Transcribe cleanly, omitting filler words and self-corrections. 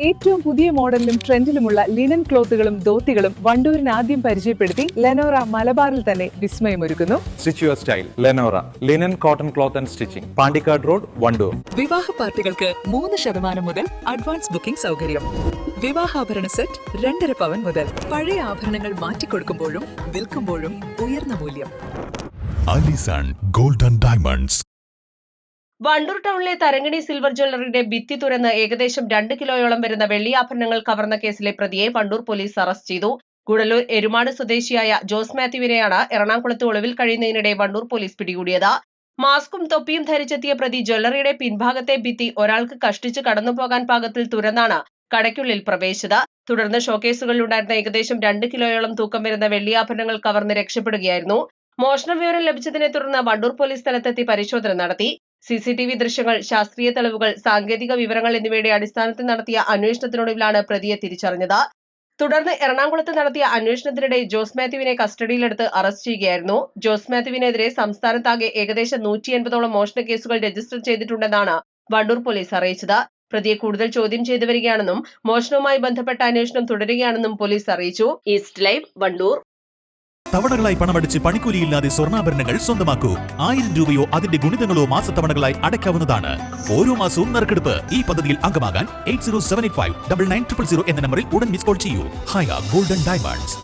ഏറ്റവും പുതിയ മോഡലിലും ട്രെൻഡിലുമുള്ള ലിനൻ ക്ലോത്തുകളും ധോത്തികളും വണ്ടൂരിന് ആദ്യം പരിചയപ്പെടുത്തി ലെനോറ മലബാറിൽ തന്നെ വിസ്മയമൊരുക്കുന്നു. Stitch your style Lenora linen cotton cloth and stitching, Pandikkad road, Wandoor. വിവാഹ പാർട്ടികൾക്ക് 3% മുതൽ അഡ്വാൻസ് ബുക്കിംഗ് സൗകര്യം. വിവാഹാഭരണ സെറ്റ് 2.5 പവൻ മുതൽ. പഴയ ആഭരണങ്ങൾ മാറ്റിക്കൊടുക്കുമ്പോഴും വിൽക്കുമ്പോഴും ഉയർന്ന മൂല്യം. Alison golden diamonds. വണ്ടൂർ ടൗണിലെ തരങ്ങിണി സിൽവർ ജ്വല്ലറിയുടെ ഭിത്തി തുറന്ന് ഏകദേശം 2 കിലോയോളം വരുന്ന വെള്ളിയാഭരണങ്ങൾ കവർന്ന കേസിലെ പ്രതിയെ വണ്ടൂർ പോലീസ് അറസ്റ്റ് ചെയ്തു. ഗുഡലൂർ എരുമാട് സ്വദേശിയായ ജോസ് മാത്യുവിനെയാണ് എറണാകുളത്ത് ഒളിവിൽ കഴിയുന്നതിനിടെ വണ്ടൂർ പോലീസ് പിടികൂടിയത്. മാസ്കും തൊപ്പിയും ധരിച്ചെത്തിയ പ്രതി ജ്വല്ലറിയുടെ പിൻഭാഗത്തെ ഭിത്തി ഒരാൾക്ക് കഷ്ടിച്ച് കടന്നുപോകാൻ പാകത്തിൽ തുറന്നാണ് കടയ്ക്കുള്ളിൽ പ്രവേശിച്ചത്. തുടർന്ന് ഷോക്കേസുകളിലുണ്ടായിരുന്ന ഏകദേശം 2 കിലോയോളം തൂക്കം വരുന്ന വെള്ളിയാഭരണങ്ങൾ കവർന്ന് രക്ഷപ്പെടുകയായിരുന്നു. മോഷണ വിവരം ലഭിച്ചതിനെ തുടർന്ന് വണ്ടൂർ പോലീസ് സ്ഥലത്തെത്തി പരിശോധന നടത്തി. സിസിടിവി ദൃശ്യങ്ങൾ, ശാസ്ത്രീയ തെളിവുകൾ, സാങ്കേതിക വിവരങ്ങൾ എന്നിവയുടെ അടിസ്ഥാനത്തിൽ നടത്തിയ അന്വേഷണത്തിനൊടുവിലാണ് പ്രതിയെ തിരിച്ചറിഞ്ഞത്. തുടർന്ന് എറണാകുളത്ത് നടത്തിയ അന്വേഷണത്തിനിടെ ജോസ് മാത്യുവിനെ കസ്റ്റഡിയിലെടുത്ത് അറസ്റ്റ് ചെയ്യുകയായിരുന്നു. ജോസ് മാത്യുവിനെതിരെ സംസ്ഥാനത്താകെ ഏകദേശം 180ഓളം മോഷണ കേസുകൾ രജിസ്റ്റർ ചെയ്തിട്ടുണ്ടെന്നാണ് വണ്ടൂർ പോലീസ് അറിയിച്ചത്. പ്രതിയെ കൂടുതൽ ചോദ്യം ചെയ്തു വരികയാണെന്നും മോഷണവുമായി ബന്ധപ്പെട്ട അന്വേഷണം തുടരുകയാണെന്നും പോലീസ് അറിയിച്ചു. East live, Wandoor. തവണകളായി പണമടിച്ച് പണിക്കൂലിയില്ലാതെ സ്വർണ്ണാഭരണങ്ങൾ സ്വന്തമാക്കൂ. 1000 രൂപയോ അതിന്റെ ഗുണിതങ്ങളോ മാസത്തവണകളായി അടയ്ക്കാവുന്നതാണ്. ഓരോ മാസവും നറുക്കെടുപ്പ്. ഈ പദ്ധതിയിൽ അംഗമാകാൻ 8078599000 എന്ന നമ്പറിൽ ഉടൻ മിസ് കോൾ ചെയ്യൂ. ഹയ ഗോൾഡൻ ഡയമണ്ട്സ്.